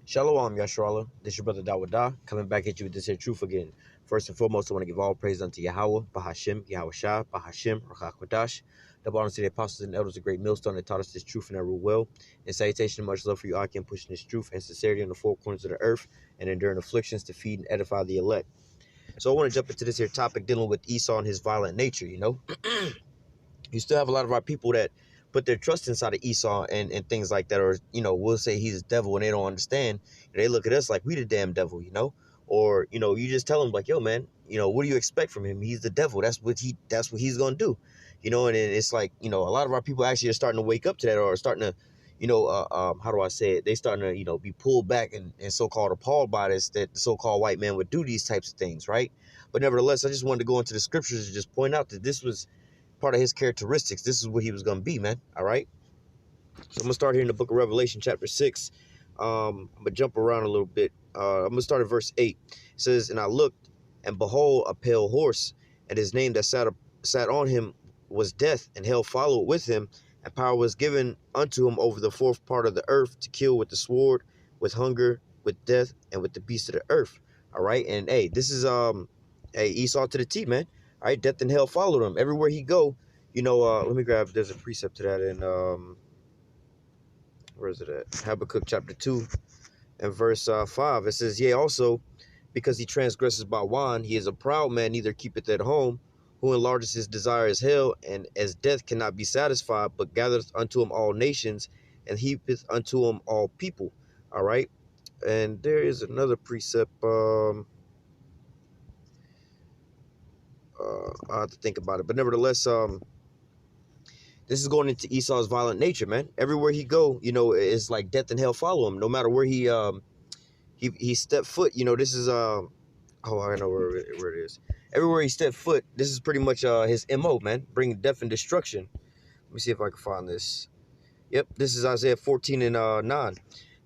Shalom, Yasharallah. This your brother Dawadah, coming back at you with this here truth again. First and foremost, I want to give all praise unto Yahweh, Bahashim, Yahweh Shah, Bahashim, Rachakwadash. Double honor to the apostles and elders, a great millstone that taught us this truth and that rule well. And salutation and much love for you, Akim, pushing this truth and sincerity in the four corners of the earth and enduring afflictions to feed and edify the elect. So I want to jump into this here topic dealing with Esau and his violent nature, You still have a lot of our people that put their trust inside of Esau and things like that, or we'll say he's a devil and they don't understand. They look at us like we the damn devil, or you just tell them like, yo man, what do you expect from him? He's the devil. That's what he's gonna do, and it's like, a lot of our people actually are starting to wake up to that, or starting to how do I say it, they starting to be pulled back and so-called appalled by this, that the so-called white man would do these types of things, right? But nevertheless, I just wanted to go into the scriptures and just point out that this was part of his characteristics. This is what he was going to be, man. All right. So I'm going to start here in the book of Revelation, chapter 6. I'm going to jump around a little bit. I'm going to start at verse 8. It says, "And I looked, and behold, a pale horse, and his name that sat on him was Death, and hell followed with him, and power was given unto him over the fourth part of the earth to kill with the sword, with hunger, with death, and with the beasts of the earth." All right. And hey, this is Esau to the T, man. All right, death and hell followed him everywhere he go. Let me grab. There's a precept to that in where is it at? Habakkuk chapter 2 and verse 5. It says, "Yea, also because he transgresses by wine, he is a proud man, neither keepeth at home, who enlarges his desire as hell, and as death cannot be satisfied, but gathereth unto him all nations, and heapeth unto him all people." All right, and there is another precept. I have to think about it, but nevertheless, this is going into Esau's violent nature, man. Everywhere he go, it's like death and hell follow him. No matter where he stepped foot, this is oh, I know where it is. Everywhere he stepped foot, this is pretty much his MO, man, bringing death and destruction. Let me see if I can find this. Yep, this is Isaiah 14 and 9.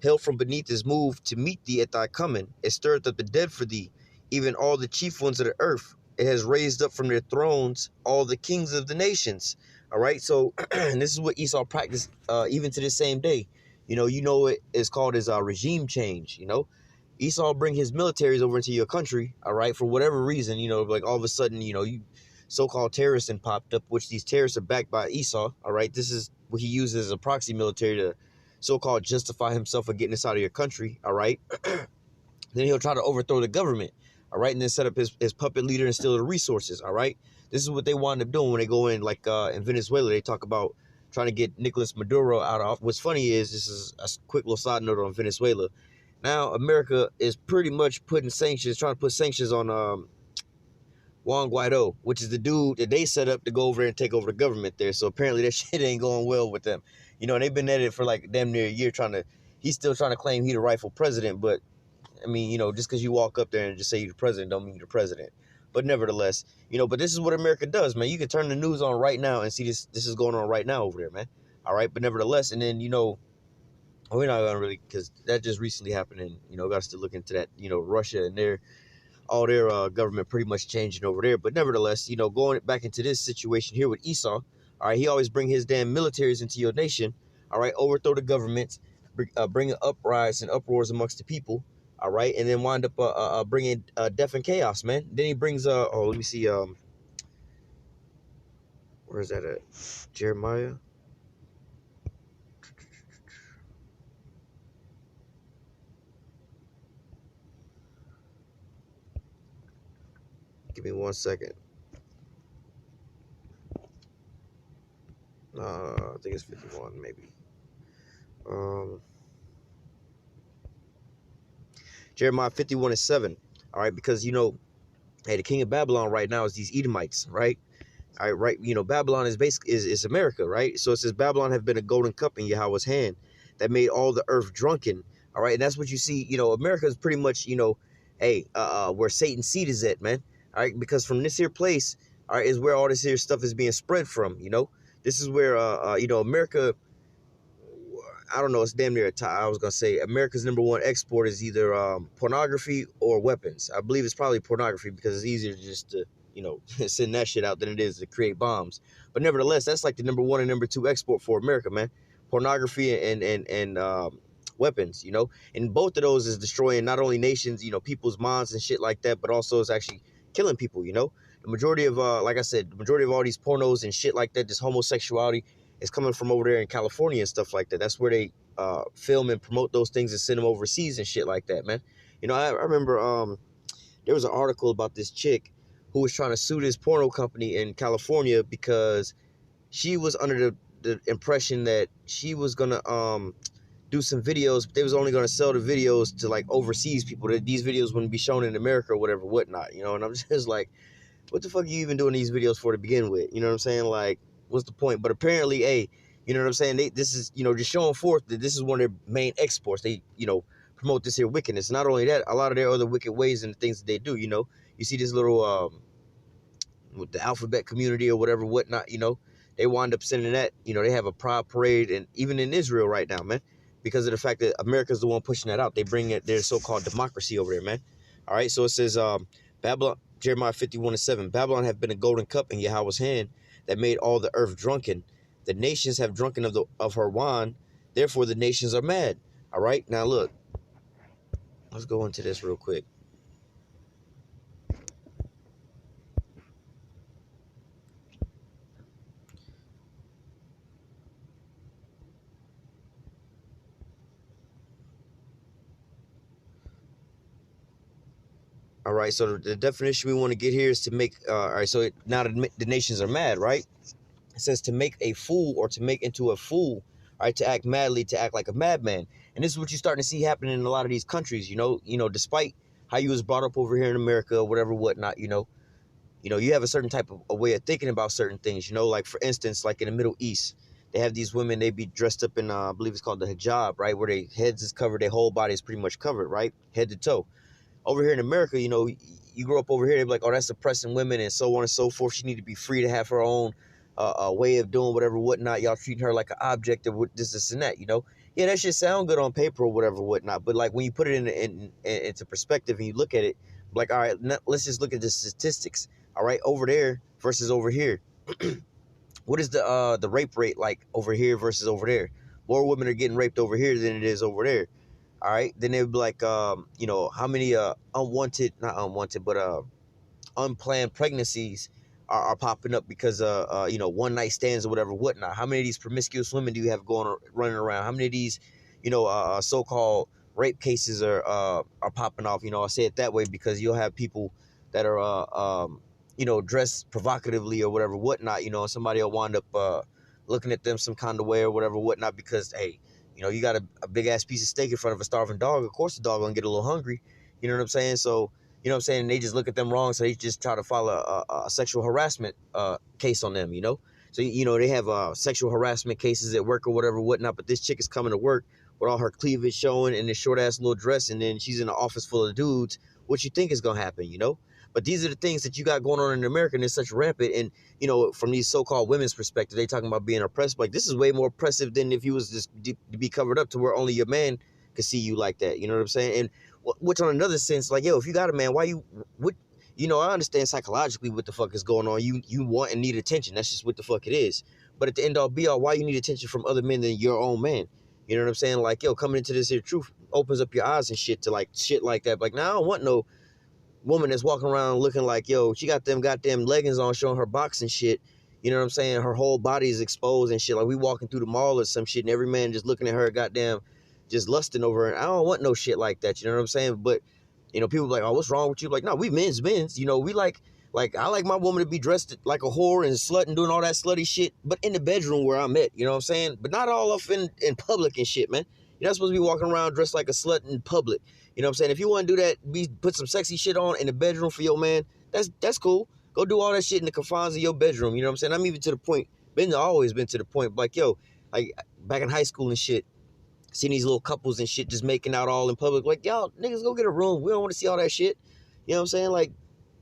"Hell from beneath is moved to meet thee at thy coming. It stirreth up the dead for thee, even all the chief ones of the earth. It has raised up from their thrones all the kings of the nations." All right, so and this is what Esau practiced even to this same day. It is called his regime change. Esau bring his militaries over into your country, all right, for whatever reason. Like all of a sudden, you so-called terrorists and popped up, which these terrorists are backed by Esau. All right, this is what he uses as a proxy military to so-called justify himself for getting this out of your country. All right, then he'll try to overthrow the government. All right, and then set up his puppet leader and steal the resources. All right, this is what they wind up doing when they go in, like in Venezuela. They talk about trying to get Nicolas Maduro out of. What's funny is, this is a quick little side note on Venezuela. Now America is pretty much trying to put sanctions on Juan Guaido, which is the dude that they set up to go over there and take over the government there. So apparently that shit ain't going well with them. And they've been at it for like damn near a year he's still trying to claim he the rightful president, but I mean, just because you walk up there and just say you're the president don't mean you're the president. But nevertheless, but this is what America does, man. You can turn the news on right now and see this is going on right now over there, man. All right, but nevertheless, and then, we're not going to really, because that just recently happened, and, got to look into that, Russia and all their government pretty much changing over there. But nevertheless, going back into this situation here with Esau, all right, he always bring his damn militaries into your nation, all right, overthrow the government, bring uprisings and uproars amongst the people. All right, and then wind up bringing death and chaos, man. Then he brings let me see, where is that at? Jeremiah. Give me 1 second. I think it's 51, maybe. Jeremiah 51 and 7. All right, because hey, the king of Babylon right now is these Edomites, right? All right, Babylon is basically is America, right? So it says Babylon have been a golden cup in Yahweh's hand that made all the earth drunken. All right, and that's what you see. America is pretty much, hey, where Satan's seed is at, man. All right, because from this here place, all right, is where all this here stuff is being spread from. This is where America. I don't know. It's damn near a tie. I was gonna say America's #1 export is either pornography or weapons. I believe it's probably pornography because it's easier just to send that shit out than it is to create bombs. But nevertheless, that's like the #1 and #2 export for America, man. Pornography and weapons, you know. And both of those is destroying not only nations, you know, people's minds and shit like that, but also it's actually killing people, you know. The majority of like I said, the majority of all these pornos and shit like that, this homosexuality is coming from over there in California and stuff like that. That's where they film and promote those things and send them overseas and shit like that, man. You know, I remember there was an article about this chick who was trying to sue this porno company in California because she was under the impression that she was gonna do some videos, but they was only gonna sell the videos to like overseas people. That these videos wouldn't be shown in America or whatever, whatnot, you know. And I'm just like, what the fuck are you even doing these videos for to begin with? You know what I'm saying? Like, what's the point? But apparently, hey, you know what I'm saying? This is, you know, just showing forth that this is one of their main exports. They, you know, promote this here wickedness. Not only that, a lot of their other wicked ways and the things that they do, you know. You see this little with the alphabet community or whatever, whatnot, you know, they wind up sending that, you know, they have a pride parade, and even in Israel right now, man, because of the fact that America's the one pushing that out. They bring it their so-called democracy over there, man. All right, so it says Babylon, Jeremiah 51:7, Babylon have been a golden cup in Yahweh's hand that made all the earth drunken. The nations have drunken of her wine, therefore the nations are mad. All right, now look, let's go into this real quick. All right, so the definition we want to get here is to make, all right, so now the nations are mad, right? It says to make a fool or to make into a fool, all right, to act madly, to act like a madman. And this is what you're starting to see happening in a lot of these countries, you know, despite how you was brought up over here in America or whatever, whatnot, you have a certain type of a way of thinking about certain things, you know, like for instance, like in the Middle East, they have these women, they be dressed up in, I believe it's called the hijab, right? Where their heads is covered, their whole body is pretty much covered, right? Head to toe. Over here in America, you know, you grow up over here, they're like, oh, that's oppressing women and so on and so forth. She need to be free to have her own way of doing whatever, whatnot. Y'all treating her like an object of this, and that, you know. Yeah, that shit sound good on paper or whatever, whatnot. But like when you put it into perspective and you look at it, like, all right, let's just look at the statistics. All right, over there versus over here. What is the rape rate like over here versus over there? More women are getting raped over here than it is over there. All right, then they would be like, you know, how many unplanned pregnancies are popping up because you know, one night stands or whatever, whatnot. How many of these promiscuous women do you have running around? How many of these, you know, so-called rape cases are popping off? You know, I say it that way because you'll have people that are you know, dressed provocatively or whatever, whatnot. You know, and somebody will wind up looking at them some kind of way or whatever, whatnot, because hey, you know, you got a big ass piece of steak in front of a starving dog. Of course, the dog gonna get a little hungry. You know what I'm saying? So, you know what I'm saying? They just look at them wrong, so they just try to file a sexual harassment case on them. You know, so you know they have sexual harassment cases at work or whatever, whatnot. But this chick is coming to work with all her cleavage showing and this short ass little dress, and then she's in an office full of dudes. What you think is gonna happen? You know? But these are the things that you got going on in America, and it's such rampant. And you know, from these so-called women's perspective, they talking about being oppressed. Like, this is way more oppressive than if you was just to be covered up to where only your man could see you like that. You know what I'm saying? And which on another sense, like, yo, if you got a man, why you what? You know, I understand psychologically what the fuck is going on. You want and need attention. That's just what the fuck it is. But at the end all be all, why you need attention from other men than your own man? You know what I'm saying? Like, yo, coming into this here truth opens up your eyes and shit to like shit like that. Like, now I don't want no woman that's walking around looking like, yo, she got them goddamn leggings on showing her box and shit. You know what I'm saying? Her whole body is exposed and shit. Like, we walking through the mall or some shit, and every man just looking at her goddamn just lusting over her. And I don't want no shit like that. You know what I'm saying? But, you know, people be like, oh, what's wrong with you? Like, no, we men's. You know, we like I like my woman to be dressed like a whore and slut and doing all that slutty shit, but in the bedroom where I'm at, you know what I'm saying? But not all up in public and shit, man. You're not supposed to be walking around dressed like a slut in public. You know what I'm saying? If you want to do that, put some sexy shit on in the bedroom for your man, that's cool. Go do all that shit in the confines of your bedroom. You know what I'm saying? I'm even to the point, always been to the point, like, yo, like back in high school and shit, seeing these little couples and shit just making out all in public. Like, y'all niggas go get a room. We don't want to see all that shit. You know what I'm saying? Like,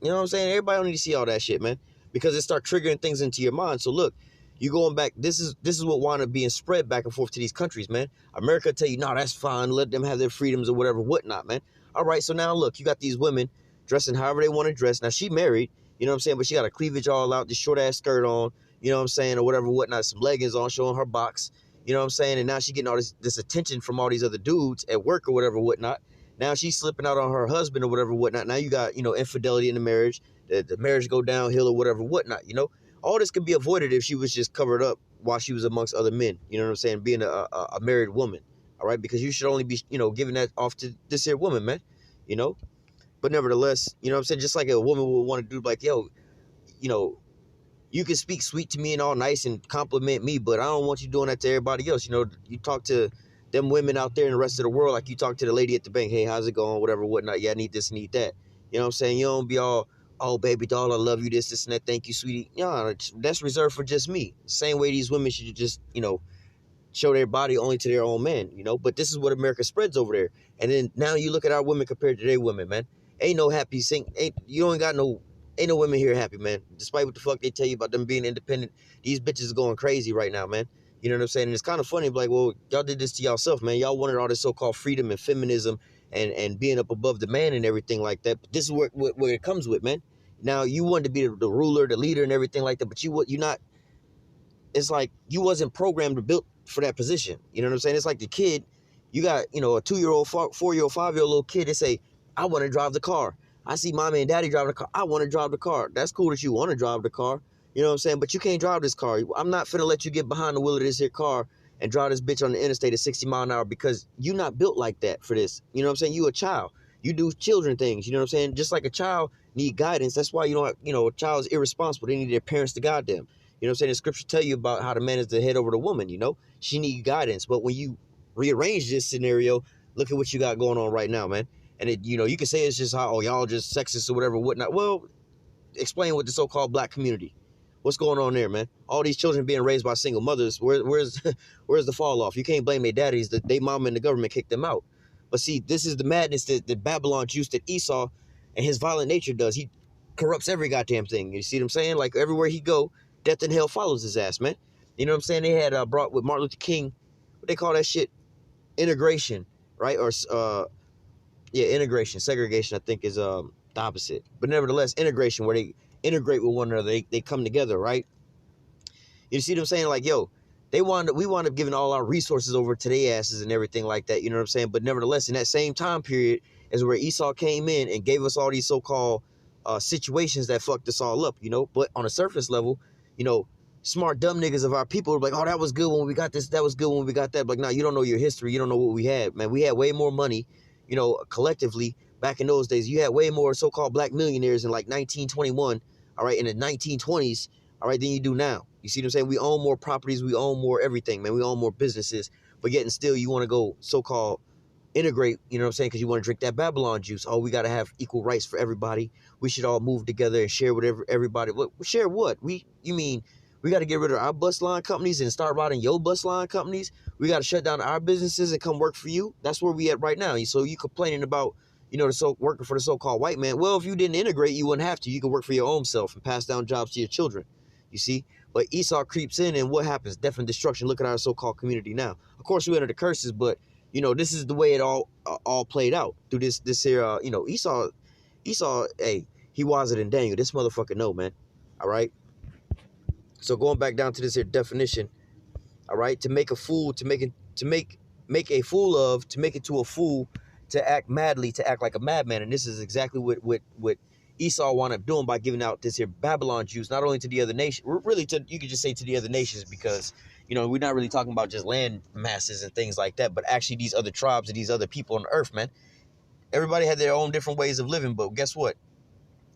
you know what I'm saying? Everybody don't need to see all that shit, man, because it start triggering things into your mind. So look, you going back, this is what wind up being spread back and forth to these countries, man. America tell you, no, that's fine. Let them have their freedoms or whatever, whatnot, man. All right, so now look, you got these women dressing however they want to dress. Now, she married, you know what I'm saying? But she got a cleavage all out, this short-ass skirt on, you know what I'm saying, or whatever, whatnot, some leggings on, showing her box. You know what I'm saying? And now she getting all this attention from all these other dudes at work or whatever, whatnot. Now she's slipping out on her husband or whatever, whatnot. Now you got, infidelity in the marriage, the marriage go downhill or whatever, whatnot. All this could be avoided if she was just covered up while she was amongst other men. You know what I'm saying? Being a married woman. All right. Because you should only be, giving that off to this here woman, man. You know? But nevertheless, you know what I'm saying? Just like a woman would want to do, like, yo, you know, you can speak sweet to me and all nice and compliment me, but I don't want you doing that to everybody else. You talk to them women out there in the rest of the world like you talk to the lady at the bank. Hey, how's it going? Whatever, whatnot. Yeah, I need this, need that. You know what I'm saying? You don't be all, oh, baby doll, I love you, this, and that. Thank you, sweetie. Yeah, that's reserved for just me. Same way these women should just, show their body only to their own man, But this is what America spreads over there. And then now you look at our women compared to their women, man. Ain't no happy ain't no women here happy, man. Despite what the fuck they tell you about them being independent, these bitches are going crazy right now, man. You know what I'm saying? And it's kind of funny, like, well, y'all did this to yourself, man. Y'all wanted all this so-called freedom and feminism and being up above the man and everything like that. But this is where it comes with, man. Now, you wanted to be the ruler, the leader and everything like that, but you're not. It's like you wasn't programmed or built for that position. You know what I'm saying? It's like the kid, you got, a 2-year-old, 4-year-old, 5-year-old little kid. They say, I want to drive the car. I see mommy and daddy driving the car. I want to drive the car. That's cool that you want to drive the car. You know what I'm saying? But you can't drive this car. I'm not finna let you get behind the wheel of this here car and drive this bitch on the interstate at 60 mile an hour because you're not built like that for this. You know what I'm saying? You a child. You do children things. You know what I'm saying? Just like a child need guidance. That's why you don't have, a child's irresponsible. They need their parents to guide them. You know what I'm saying? The scripture tell you about how the man is the head over the woman, She need guidance. But when you rearrange this scenario, look at what you got going on right now, man. And you can say it's just how, y'all just sexist or whatever, whatnot. Well, explain what the so-called black community. What's going on there, man? All these children being raised by single mothers. Where's the fall off? You can't blame their daddies. They mom and the government kicked them out. But see, this is the madness that Babylon juice that Esau and his violent nature does. He corrupts every goddamn thing. You see what I'm saying? Like everywhere he go, death and hell follows his ass, man. You know what I'm saying? They had brought with Martin Luther King, what they call that shit? Integration, right? Or integration. Segregation, I think, is the opposite. But nevertheless, integration, where they integrate with one another. They come together, right? You see what I'm saying? Like, yo, we wound up giving all our resources over to their asses and everything like that. You know what I'm saying? But nevertheless, in that same time period is where Esau came in and gave us all these so-called situations that fucked us all up, But on a surface level, smart dumb niggas of our people are like, oh, that was good when we got this, that was good when we got that. Like, nah, you don't know your history, you don't know what we had, man. We had way more money, collectively back in those days. You had way more so-called black millionaires in like 1921, all right, in the 1920s, all right, than you do now. You see what I'm saying? We own more properties, we own more everything, man. We own more businesses, but yet and still you want to go so-called integrate, you know what I'm saying? Because you want to drink that Babylon juice. Oh, we got to have equal rights for everybody. We should all move together and share whatever everybody. Share what? You mean we got to get rid of our bus line companies and start riding your bus line companies? We got to shut down our businesses and come work for you? That's where we at right now. So you complaining about, working for the so-called white man. Well, if you didn't integrate, you wouldn't have to. You can work for your own self and pass down jobs to your children. You see? But Esau creeps in, and what happens? Death and destruction. Look at our so-called community now. Of course, we under the curses, but this is the way it all played out through this here. Esau, hey, he wiser than Daniel. This motherfucker know, man. All right. So going back down to this here definition, all right, to make a fool, to make a fool of, to make it to a fool, to act madly, to act like a madman, and this is exactly what Esau wound up doing by giving out this here Babylon juice, not only to the other nation, really you could just say to the other nations, because we're not really talking about just land masses and things like that, but actually these other tribes and these other people on the earth, man. Everybody had their own different ways of living, but guess what?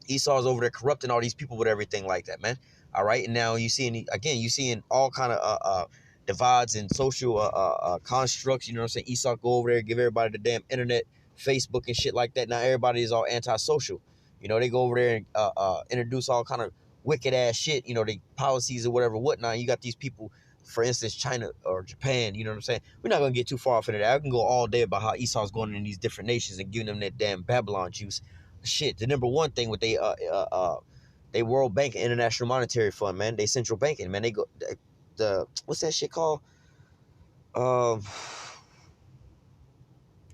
Esau's over there corrupting all these people with everything like that, man. All right, and now you seeing all kind of divides and social constructs. You know what I'm saying? Esau go over there, give everybody the damn internet, Facebook and shit like that. Now everybody is all antisocial. They go over there and introduce all kind of wicked ass shit. The policies or whatever, whatnot. You got these people, for instance, China or Japan. You know what I'm saying? We're not gonna get too far off into that. I can go all day about how Esau's going in these different nations and giving them that damn Babylon juice. Shit, the number one thing with they World Bank and International Monetary Fund, man. They central banking, man. They go the what's that shit called?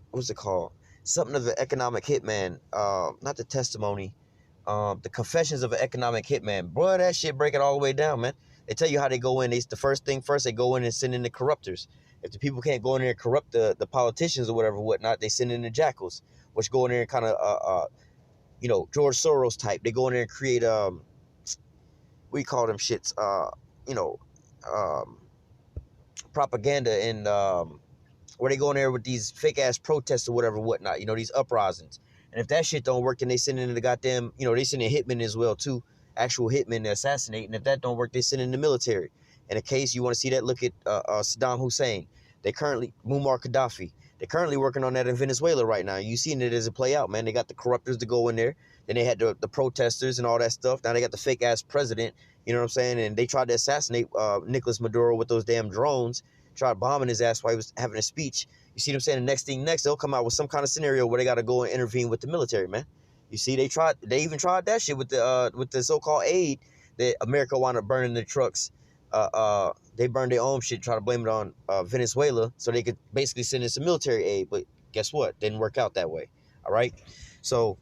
What's it called? Something of the economic hitman. Not the testimony. The confessions of an economic hitman. Boy, that shit break it all the way down, man. They tell you how they go in. The first thing first, they go in and send in the corruptors. If the people can't go in there and corrupt the politicians or whatever, whatnot, they send in the jackals, which go in there and kind of, George Soros type. They go in there and create, we call them shits, you know, um, propaganda and, where they go in there with these fake ass protests or whatever, whatnot, these uprisings. And if that shit don't work, then they send in the goddamn, they send in hitmen as well too, actual hitmen to assassinate. And if that don't work, they send in the military. In a case you want to see that, look at Saddam Hussein. They currently, Muammar Gaddafi. They're currently working on that in Venezuela right now. You seen it as it play out, man. They got the corruptors to go in there. Then they had the protesters and all that stuff. Now they got the fake ass president. You know what I'm saying? And they tried to assassinate Nicolas Maduro with those damn drones. Tried bombing his ass while he was having a speech. You see what I'm saying? The next thing they'll come out with some kind of scenario where they got to go and intervene with the military, man. You see, they even tried that shit with the so-called aid that America wound up burning the trucks. They burned their own shit, try to blame it on Venezuela so they could basically send in some military aid. But guess what? Didn't work out that way. All right. So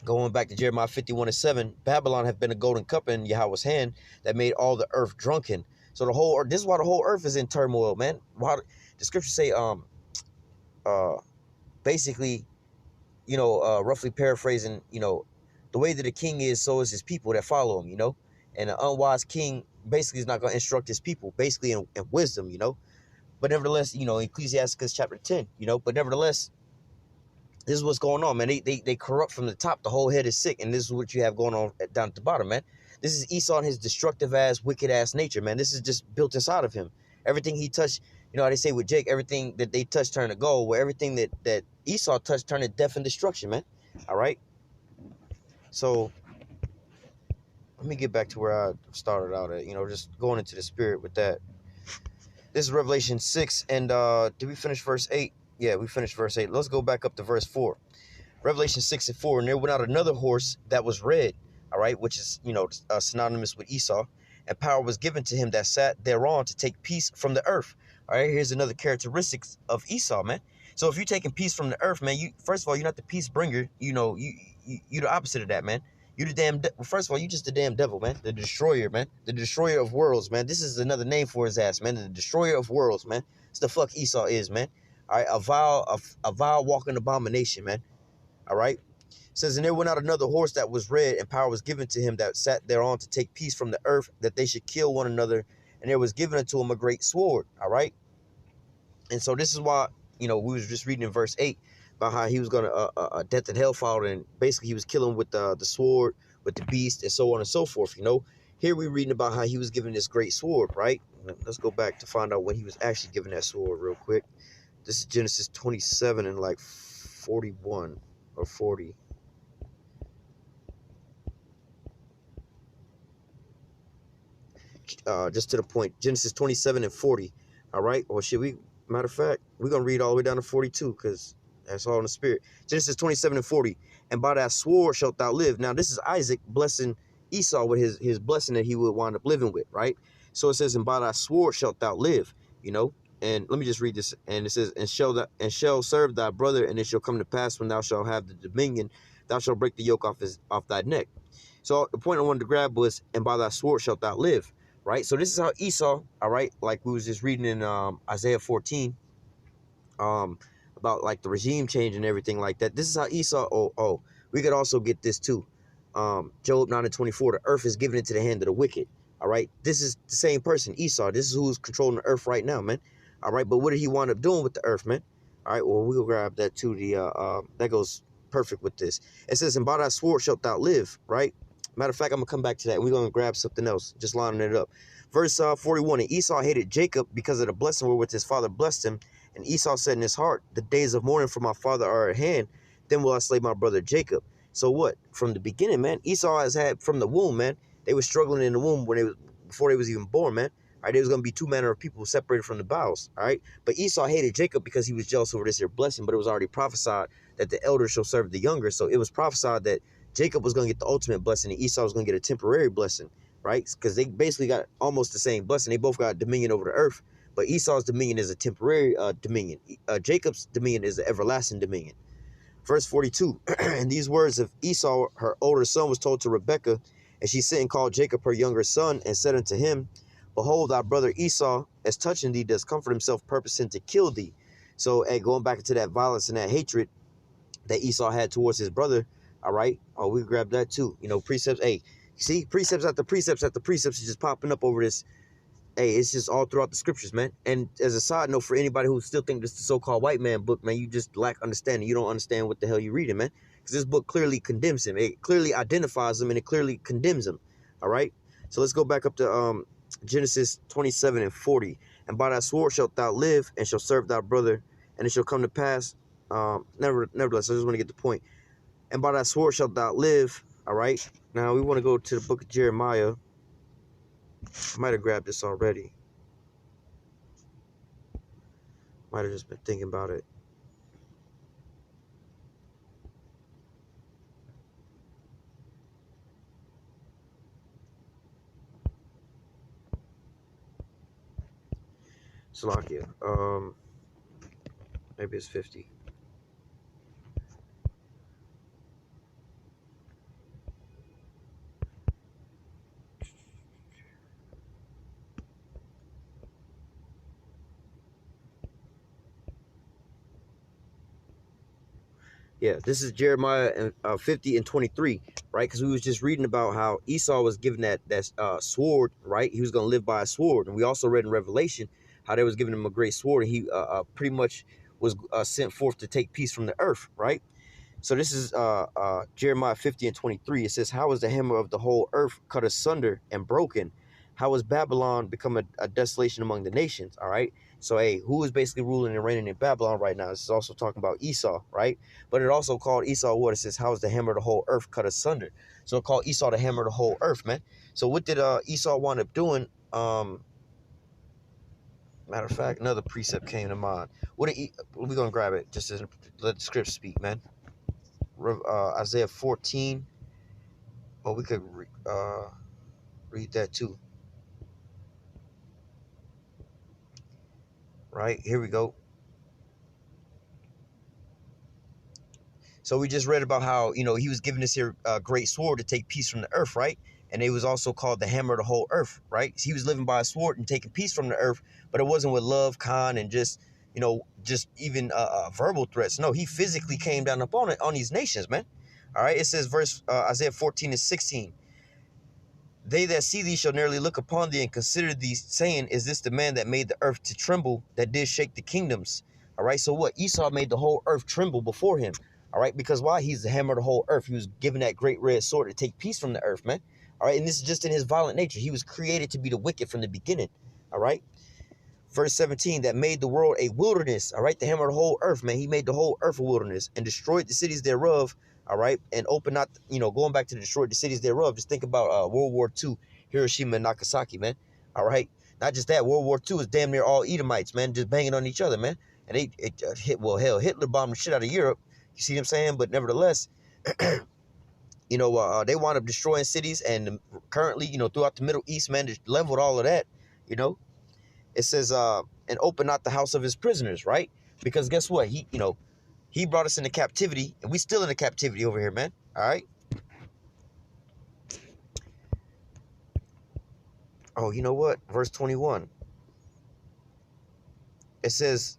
going back to Jeremiah 51:7, Babylon have been a golden cup in Yahweh's hand that made all the earth drunken. So this is why the whole earth is in turmoil, man. Why the scriptures say, basically, roughly paraphrasing, the way that a king is, so is his people that follow him, and an unwise king basically is not going to instruct his people, basically in wisdom, But nevertheless, Ecclesiasticus chapter 10, but nevertheless, this is what's going on, man. They corrupt from the top. The whole head is sick, and this is what you have going on down at the bottom, man. This is Esau and his destructive ass, wicked ass nature, man. This is just built inside of him. Everything he touched, how they say with Jake, everything that they touch turned to gold. Where everything that Esau touched turned to death and destruction, man. All right. So let me get back to where I started out at. Just going into the spirit with that. This is Revelation 6, and did we finish verse 8? Yeah, we finished verse 8. Let's go back up to verse 4. Revelation 6:4, and there went out another horse that was red, all right, which is, synonymous with Esau, and power was given to him that sat thereon to take peace from the earth. All right, here's another characteristics of Esau, man. So if you're taking peace from the earth, man, first of all, you're not the peace bringer. You're the opposite of that, man. You the damn, first of all, you just the damn devil, man. The destroyer, man. The destroyer of worlds, man. This is another name for his ass, man. The destroyer of worlds, man. It's the fuck Esau is, man. All right, a vile walking abomination, man. All right. It says, and there went out another horse that was red, and power was given to him that sat thereon to take peace from the earth, that they should kill one another. And there was given unto him a great sword. All right. And so this is why, we was just reading in verse 8 about how he was going to, death and hell followed, and basically he was killing with the sword, with the beast, and so on and so forth. Here we're reading about how he was given this great sword, right? Let's go back to find out when he was actually given that sword real quick. This is Genesis 27 and like 41 or 40. Just to the point, Genesis 27 and 40. All right. Or matter of fact, we're going to read all the way down to 42 because that's all in the spirit. Genesis 27 and 40. And by that sword shalt thou live. Now, this is Isaac blessing Esau with his blessing that he would wind up living with, right? So it says, and by thy sword shalt thou live, And let me just read this. And it says, and shall serve thy brother, and it shall come to pass when thou shalt have the dominion, thou shalt break the yoke off thy neck. So the point I wanted to grab was, and by thy sword shalt thou live, right? So this is how Esau, all right, like we was just reading in Isaiah 14, about like the regime change and everything like that. This is how Esau, we could also get this too. Job 9 and 24, the earth is given into the hand of the wicked. All right, this is the same person, Esau. This is who's controlling the earth right now, man. All right, but what did he wind up doing with the earth, man? All right, well, we'll grab that too. That goes perfect with this. It says, and by thy sword shalt thou live, right? Matter of fact, I'm going to come back to that. And we're going to grab something else, just lining it up. Verse 41, and Esau hated Jacob because of the blessing wherewith his father blessed him. And Esau said in his heart, the days of mourning for my father are at hand. Then will I slay my brother Jacob. So what? From the beginning, man, Esau has had from the womb, man. They were struggling in the womb before they was even born, man. All right, there was going to be two manner of people separated from the bowels, all right? But Esau hated Jacob because he was jealous over this here blessing, but it was already prophesied that the elder shall serve the younger. So it was prophesied that Jacob was going to get the ultimate blessing and Esau was going to get a temporary blessing, right? Because they basically got almost the same blessing. They both got dominion over the earth, but Esau's dominion is a temporary dominion. Jacob's dominion is an everlasting dominion. Verse 42, and these words of Esau, her older son, was told to Rebekah, And she sent and called Jacob her younger son, and said unto him, Behold, thy brother Esau, as touching thee, does comfort himself, purposing to kill thee. So, going back into that violence and that hatred that Esau had towards his brother, all right? Oh, we grabbed that too. You know, precepts. Hey, see, precepts after precepts after precepts is just popping up over this. Hey, it's just all throughout the scriptures, man. And as a side note, for anybody who still think this is the so-called white man book, man, you just lack understanding. You don't understand what the hell you're reading, man. Because this book clearly condemns him. It clearly identifies him, and it clearly condemns him. All right? So let's go back up to Genesis 27 and 40. And by thy sword shalt thou live, and shall serve thy brother. And it shall come to pass, nevertheless, I just want to get the point. And by thy sword shalt thou live. All right? Now, we want to go to the book of Jeremiah. I might have grabbed this already. Might have just been thinking about it. Slovakia. Maybe it's 50. Yeah, this is Jeremiah 50 and 23, right? Because we was just reading about how Esau was given that sword, right? He was going to live by a sword. And we also read in Revelation how they was giving him a great sword. And he pretty much was sent forth to take peace from the earth, right? So this is Jeremiah 50 and 23. It says, how is the hammer of the whole earth cut asunder and broken? How has Babylon become a desolation among the nations? All right. So, hey, who is basically ruling and reigning in Babylon right now? This is also talking about Esau, right? But it also called Esau what? It says, how is the hammer of the whole earth cut asunder? So it called Esau the hammer of the whole earth, man. So what did Esau wind up doing? Matter of fact, another precept came to mind. We're going to grab it just to let the script speak, man. Isaiah 14. Oh, we could read that too. Right, here we go. So we just read about how, you know, he was given this here great sword to take peace from the earth, right? And it was also called the hammer of the whole earth, right? So he was living by a sword and taking peace from the earth, but it wasn't with love, con, and just, you know, just even verbal threats. No, he physically came down upon it on these nations, man. All right, it says verse Isaiah 14 and 16. They that see thee shall nearly look upon thee and consider thee, saying, is this the man that made the earth to tremble, that did shake the kingdoms? All right, so what? Esau made the whole earth tremble before him. All right, because why? He's the hammer of the whole earth. He was given that great red sword to take peace from the earth, man. All right, and this is just in his violent nature. He was created to be the wicked from the beginning. All right. Verse 17, that made the world a wilderness. All right, the hammer of the whole earth, man. He made the whole earth a wilderness and destroyed the cities thereof. All right, and open not, you know, going back to destroy the cities thereof. Just think about World War II, Hiroshima and Nagasaki, man. All right, not just that. World War II is damn near all Edomites, man, just banging on each other, man. And Hitler bombed the shit out of Europe. You see what I'm saying? But nevertheless, you know, they wound up destroying cities, and currently, you know, throughout the Middle East, man, just leveled all of that. You know, it says, and open not the house of his prisoners, right? Because guess what? He, you know, he brought us into captivity, and we still in the captivity over here, man. All right. Oh, you know what? Verse 21. It says,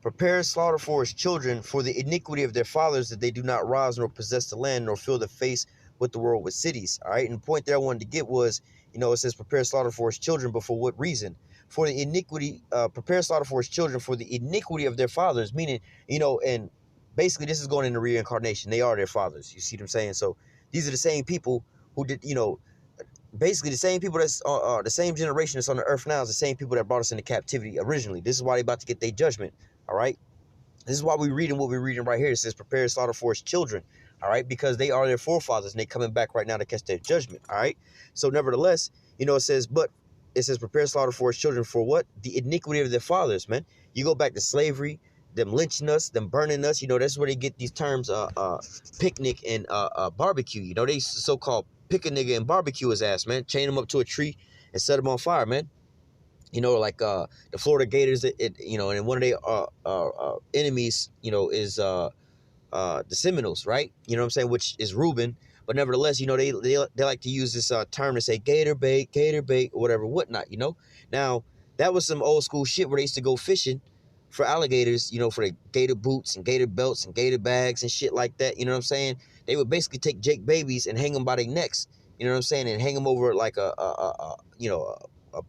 prepare slaughter for his children for the iniquity of their fathers, that they do not rise nor possess the land nor fill the face with the world with cities. All right. And the point there I wanted to get was, you know, it says prepare slaughter for his children, but for what reason? For the iniquity, prepare slaughter for his children for the iniquity of their fathers, meaning, you know, and basically this is going into reincarnation. They are their fathers. You see what I'm saying? So these are the same people who did, you know, basically the same people that's the same generation that's on the earth now is the same people that brought us into captivity originally. This is why they about to get their judgment. All right. This is why we're reading what we're reading right here. It says prepare slaughter for his children. All right. Because they are their forefathers and they coming back right now to catch their judgment. All right. So nevertheless, you know, it says prepare slaughter for his children for what? The iniquity of their fathers, man. You go back to slavery, them lynching us, them burning us. You know, that's where they get these terms picnic and barbecue. You know, they so-called pick a nigga and barbecue his ass, man. Chain him up to a tree and set him on fire, man. You know, like the Florida Gators, you know, and one of their enemies, you know, is the Seminoles, right? You know what I'm saying? Which is Reuben. But nevertheless, you know, they like to use this term to say gator bait, or whatever, whatnot, you know? Now, that was some old school shit where they used to go fishing for alligators, you know, for the gator boots and gator belts and gator bags and shit like that, you know what I'm saying? They would basically take Jake babies and hang them by their necks, you know what I'm saying, and hang them over like a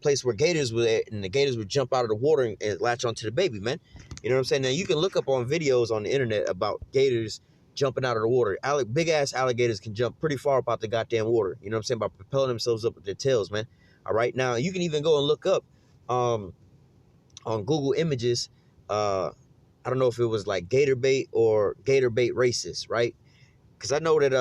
place where gators would, and the gators would jump out of the water and latch onto the baby, man. You know what I'm saying? Now, you can look up on videos on the internet about gators jumping out of the water. Big ass alligators can jump pretty far up out the goddamn water. You know what I'm saying? By propelling themselves up with their tails, man. All right. Now, you can even go and look up on Google Images. I don't know if it was like gator bait or gator bait races, right? Because I know that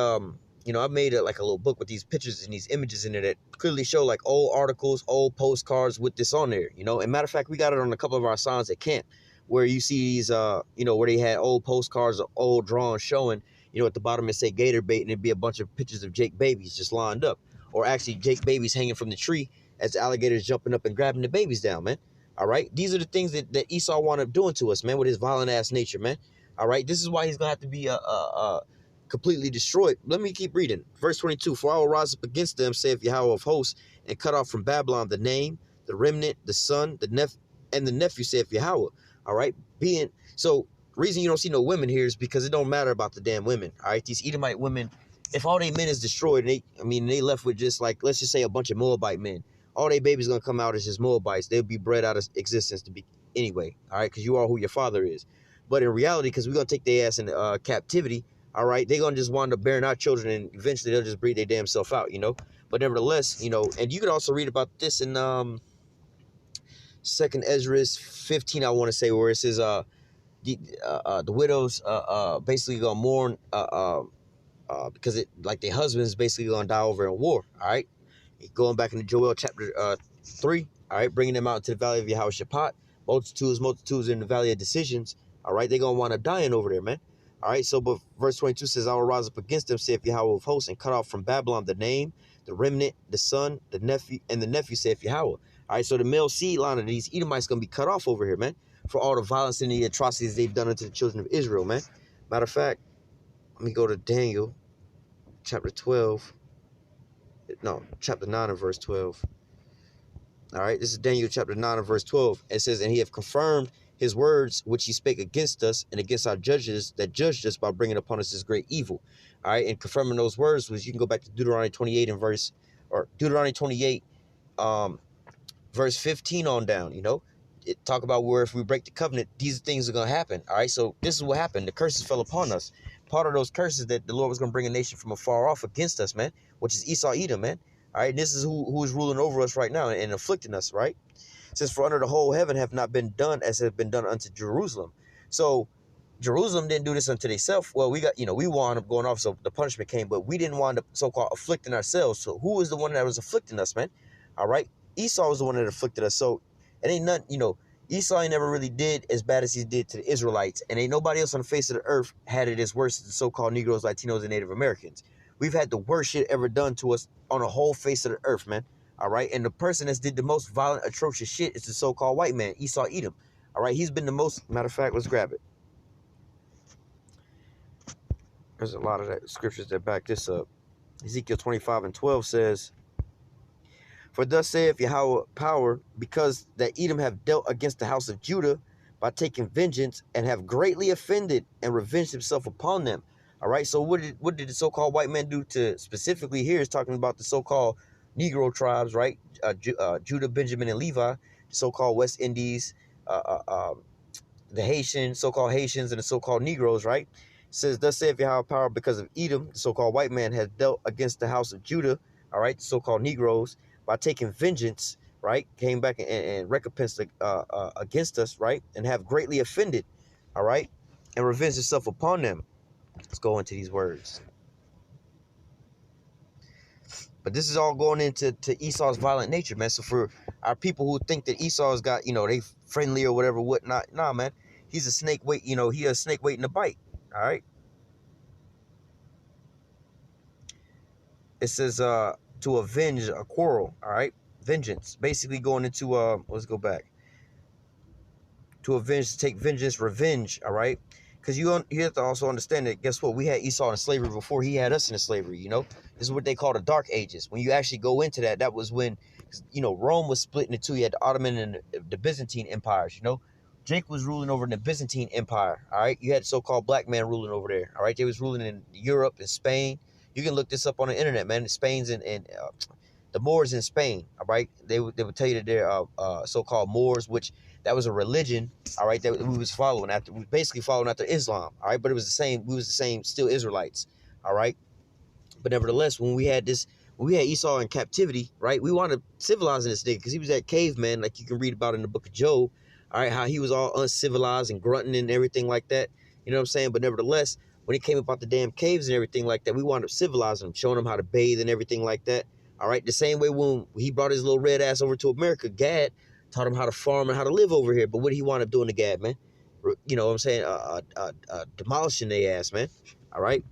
you know, I made like a little book with these pictures and these images in there that clearly show like old articles, old postcards with this on there, you know. And matter of fact, we got it on a couple of our signs at camp, where you see these you know, where they had old postcards or old drawings showing, you know, at the bottom it say gator bait, and it'd be a bunch of pictures of Jake babies just lined up, or actually Jake babies hanging from the tree as the alligators jumping up and grabbing the babies down, man. All right, these are the things that Esau wound up doing to us, man, with his violent ass nature, man. All right, this is why he's gonna have to be completely destroyed. Let me keep reading. Verse 22, for I will rise up against them, saith Yahweh of hosts, and cut off from Babylon the name, the remnant, the son, and the nephew, saith Yahweh. All right, being so, reason you don't see no women here is because it don't matter about the damn women. All right, these Edomite women, if all they men is destroyed, and they left with just like, let's just say a bunch of Moabite men, all they babies gonna come out as just Moabites. They'll be bred out of existence to be anyway. All right, because you are who your father is. But in reality, because we're gonna take their ass into captivity, all right, they're gonna just wind up bearing our children, and eventually they'll just breed their damn self out, you know. But nevertheless, you know, and you could also read about this in Second Ezra 15, I want to say, where it says the widows basically gonna mourn because it, like, their husbands basically gonna die over in war. All right, going back into Joel chapter 3. All right, bringing them out to the valley of Yehoshaphat. Multitudes in the valley of decisions. All right, they're gonna wind up dying over there, man. All right, so but verse 22 says, I will rise up against them, saith Yahweh of hosts, and cut off from Babylon the name, the remnant, the son, the nephew, saith Yahweh. All right, so the male seed line of these Edomites going to be cut off over here, man, for all the violence and the atrocities they've done unto the children of Israel, man. Matter of fact, let me go to Daniel chapter 12. No, chapter 9 and verse 12. All right, this is Daniel chapter 9 and verse 12. It says, and he have confirmed his words which he spake against us and against our judges that judged us by bringing upon us this great evil. All right, and confirming those words was, you can go back to Deuteronomy 28 and Deuteronomy 28 verse 15 on down. You know, it talk about where if we break the covenant, these things are going to happen. All right, so this is what happened. The curses fell upon us. Part of those curses that the Lord was going to bring a nation from afar off against us, man, which is Esau, Edom, man. All right, this is who is ruling over us right now and afflicting us, right? It says, for under the whole heaven have not been done as have been done unto Jerusalem. So Jerusalem didn't do this unto themselves. Well, we got, you know, we wound up going off, so the punishment came, but we didn't wind up so-called afflicting ourselves. So who was the one that was afflicting us, man? All right, Esau was the one that afflicted us. So it ain't nothing, you know, Esau ain't never really did as bad as he did to the Israelites, and ain't nobody else on the face of the earth had it as worse as the so-called Negroes, Latinos, and Native Americans. We've had the worst shit ever done to us on the whole face of the earth, man. All right, and the person that's did the most violent, atrocious shit is the so-called white man, Esau Edom. All right, he's been the most, matter of fact, let's grab it. There's a lot of that scriptures that back this up. Ezekiel 25 and 12 says, for thus saith Yahweh power, because that Edom have dealt against the house of Judah by taking vengeance, and have greatly offended and revenged himself upon them. All right, so what did the so-called white man do to, specifically here is talking about the so-called Negro tribes, right? Judah, Benjamin, and Levi, the so-called West Indies, the Haitians, so-called Haitians, and the so-called Negroes, right? It says, thus saith Yahweh power, because of Edom, the so-called white man, has dealt against the house of Judah, all right, the so-called Negroes, by taking vengeance, right? Came back and recompensed against us, right? And have greatly offended, all right? And revenged himself upon them. Let's go into these words. But this is all going into Esau's violent nature, man. So for our people who think that Esau's got, you know, they friendly or whatever, whatnot, nah, man. He's a snake wait, you know, he a snake waiting to bite, all right? It says to avenge a quarrel, all right? Vengeance, basically going into let's go back to avenge, take vengeance, revenge, all right? because you have to also understand that, guess what? We had Esau in slavery before he had us in slavery, you know? This is what they call the Dark Ages. When you actually go into that, that was when, you know, Rome was split into two. You had the Ottoman and the Byzantine empires, you know? Jake was ruling over the Byzantine Empire, all right? You had so-called black man ruling over there, all right? They was ruling in Europe and Spain. You can look this up on the internet, man. Spain's in the Moors in Spain, all right? They would tell you that they're so-called Moors, which that was a religion, all right, that we was following after. We was basically following after Islam, all right? But it was the same. We was the same, still Israelites, all right? But nevertheless, when we had Esau in captivity, right? We wanted civilizing this nigga because he was that caveman, like you can read about in the book of Job, all right? How he was all uncivilized and grunting and everything like that. You know what I'm saying? But nevertheless, when it came about the damn caves and everything like that, we wound up civilizing him, showing him how to bathe and everything like that. All right, the same way when he brought his little red ass over to America, Gad taught him how to farm and how to live over here. But what did he wind up doing to Gad, man? You know what I'm saying? Demolishing their ass, man. All right.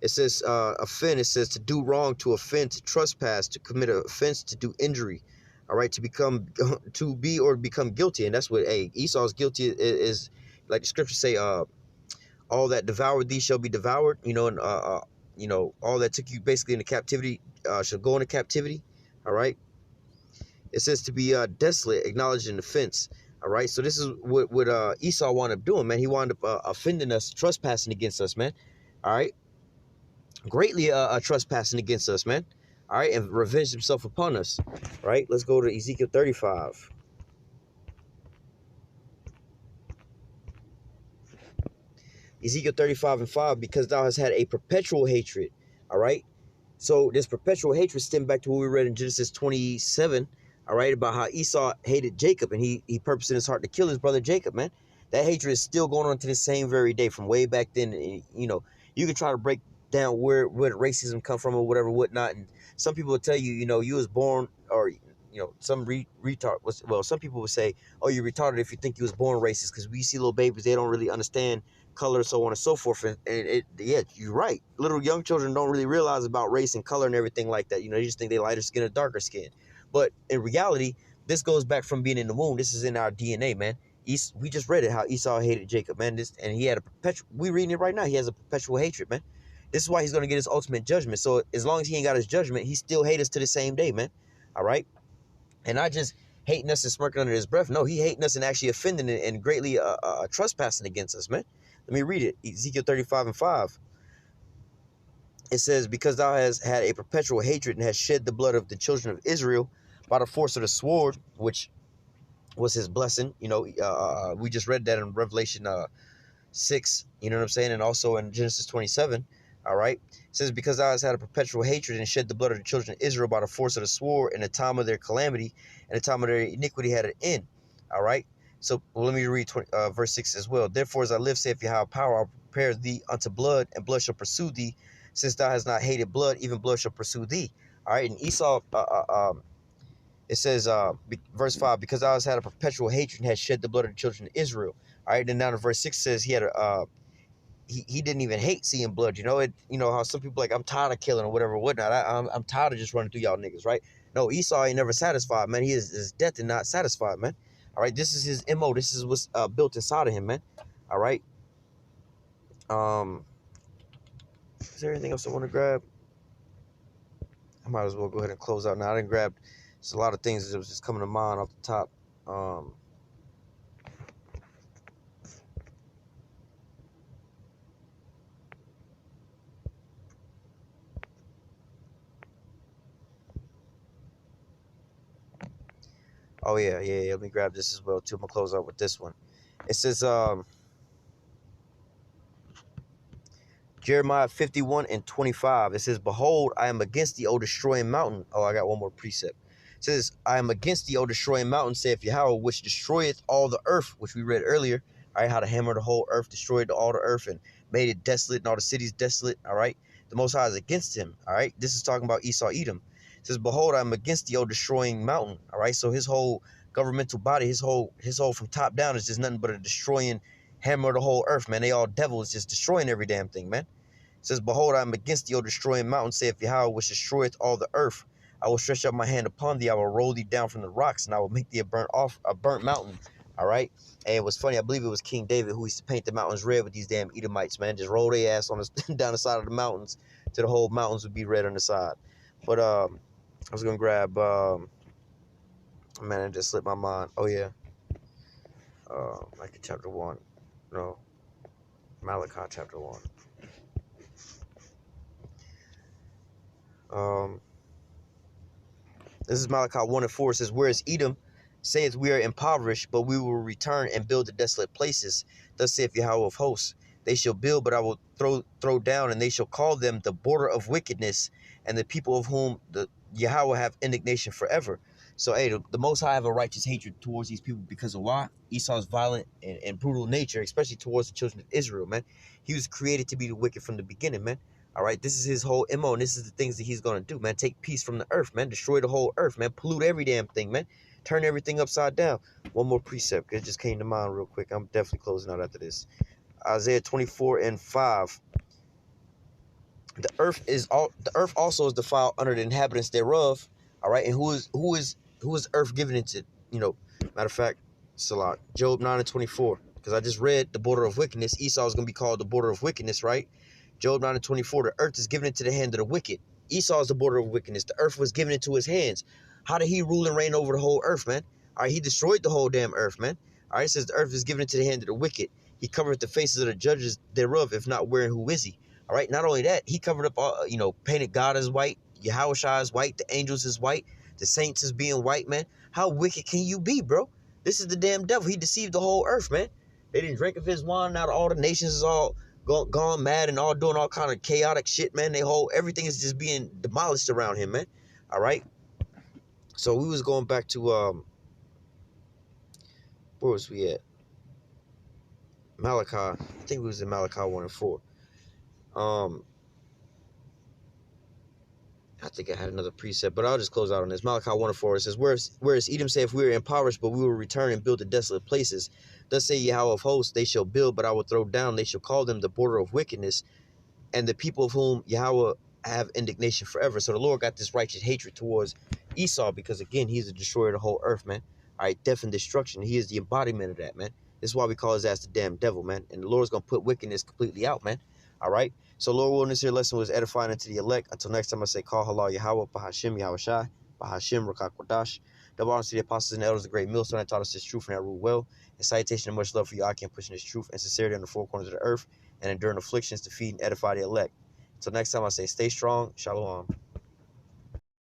It says offend. It says to do wrong, to offend, to trespass, to commit an offense, to do injury. All right, to be or become guilty, and that's what Esau's guilty is like the scriptures say. All that devoured thee shall be devoured. You know, and you know, all that took you basically into captivity shall go into captivity. All right. It says to be desolate, acknowledged an offense. All right. So this is what Esau wound up doing, man. He wound up offending us, trespassing against us, man. All right. Greatly trespassing against us, man. All right. And revenged himself upon us. All right. Let's go to Ezekiel 35. Ezekiel 35:5, because thou hast had a perpetual hatred. All right. So this perpetual hatred stemmed back to what we read in Genesis 27, all right, about how Esau hated Jacob and he purposed in his heart to kill his brother Jacob, man. That hatred is still going on to this same very day from way back then. You know, you can try to break down where the racism come from or whatever, whatnot. And some people will tell you, you know, you was born, or, you know, some retard was, well, some people would say, oh, you're retarded if you think you was born racist, because we see little babies, they don't really understand color, so on and so forth. And yeah, you're right. Little young children don't really realize about race and color and everything like that. You know, they just think they lighter skin or darker skin. But in reality, this goes back from being in the womb. This is in our DNA, man. We just read it, how Esau hated Jacob, man. And he had a perpetual, we reading it right now, he has a perpetual hatred, man. This is why he's going to get his ultimate judgment. So as long as he ain't got his judgment, he still hates us to the same day, man. All right? And not just hating us and smirking under his breath. No, he hating us and actually offending and greatly trespassing against us, man. Let me read it. Ezekiel 35:5. It says, because thou hast had a perpetual hatred and hast shed the blood of the children of Israel by the force of the sword, which was his blessing. You know, we just read that in Revelation 6, you know what I'm saying? And also in Genesis 27, all right? It says, because thou hast had a perpetual hatred and shed the blood of the children of Israel by the force of the sword in the time of their calamity, and the time of their iniquity had an end, all right? So let me read verse 6 as well. Therefore, as I live, saith Yahweh power, I'll prepare thee unto blood, and blood shall pursue thee. Since thou hast not hated blood, even blood shall pursue thee. All right, and Esau, it says, verse 5, because thou hast had a perpetual hatred and hast shed the blood of the children of Israel. All right, then down to verse 6 says he had he didn't even hate seeing blood. You know it. You know how some people like, I'm tired of killing or whatever, whatnot. I'm tired of just running through y'all niggas, right? No, Esau ain't never satisfied, man. He is his death and not satisfied, man. All right, this is his MO. This is what's built inside of him, man. All right. Is there anything else I want to grab? I might as well go ahead and close out now. I didn't grab. There's a lot of things that was just coming to mind off the top. Oh yeah. Let me grab this as well too. I'm gonna close out with this one. It says Jeremiah 51:25. It says, behold, I am against thee, O destroying mountain. Oh, I got one more precept. It says, I am against thee, O destroying mountain, saith Yahweh, which destroyeth all the earth, which we read earlier. All right, how to hammer the whole earth, destroyed all the earth, and made it desolate, and all the cities desolate. All right, the Most High is against him. All right, this is talking about Esau, Edom. It says, behold, I am against thee, O destroying mountain. All right, so his whole governmental body, his whole from top down is just nothing but a destroying hammer of the whole earth, man. They all devils, just destroying every damn thing, man. It says, behold, I am against thee, O destroying mountain, saith Yahweh, which destroyeth all the earth. I will stretch out my hand upon thee. I will roll thee down from the rocks, and I will make thee a burnt mountain. All right. And it was funny. I believe it was King David who used to paint the mountains red with these damn Edomites, man. Just roll their ass on the, down the side of the mountains till the whole mountains would be red on the side. But I was gonna grab man, it just slipped my mind. Oh yeah. Micah chapter 1. No. Malachi chapter 1. This is Malachi 1 and 4. It says, whereas Edom saith, we are impoverished, but we will return and build the desolate places. Thus saith Yahweh of hosts, they shall build, but I will throw down, and they shall call them the border of wickedness, and the people of whom the Yahweh have indignation forever. So, hey, the Most High have a righteous hatred towards these people because of why? Esau's violent and brutal nature, especially towards the children of Israel, man. He was created to be the wicked from the beginning, man. All right, this is his whole MO, and this is the things that he's going to do, man. Take peace from the earth, man. Destroy the whole earth, man. Pollute every damn thing, man. Turn everything upside down. One more precept, because it just came to mind real quick. I'm definitely closing out after this. Isaiah 24 and 5. The earth also is defiled under the inhabitants thereof. All right, and who is earth given into? Matter of fact, Salah, Job 9 and 24. Because I just read the border of wickedness. Esau is going to be called the border of wickedness, right? Job 9 and 24, the earth is given into the hand of the wicked. Esau is the border of wickedness. The earth was given into his hands. How did he rule and reign over the whole earth, man? All right, he destroyed the whole damn earth, man. All right, it says the earth is given into the hand of the wicked. He covered the faces of the judges thereof, if not wherein who is he? All right, not only that, he covered up all, painted God as white, Yahushua is white, the angels is white, the saints is being white, man. How wicked can you be, bro? This is the damn devil. He deceived the whole earth, man. They didn't drink of his wine. Now all the nations is all gone mad and all doing all kind of chaotic shit, man. Everything is just being demolished around him, man. All right. So we was going back to where was we at? Malachi. I think we was in Malachi 1 and 4. I think I had another precept, but I'll just close out on this. Malachi 1 and 4. It says, whereas Edom saith, we are impoverished, but we will return and build the desolate places. Thus say Yahweh of hosts, they shall build, but I will throw down. They shall call them the border of wickedness, and the people of whom Yahweh have indignation forever. So the Lord got this righteous hatred towards Esau because, again, he's the destroyer of the whole earth, man. All right, death and destruction. He is the embodiment of that, man. This is why we call his ass the damn devil, man. And the Lord's going to put wickedness completely out, man. All right? So, Lord willing, this here lesson was edifying unto the elect. Until next time, I say, call halal Yahweh, Bahashim Yahushai, Bahashim Rakak Wadash. Double honors to the apostles and elders, the great millstone that taught us this truth and that rule well. And citation and much love for you, I can pushing this truth and sincerity on the four corners of the earth and enduring afflictions to feed and edify the elect. Until next time, I say, stay strong. Shalom.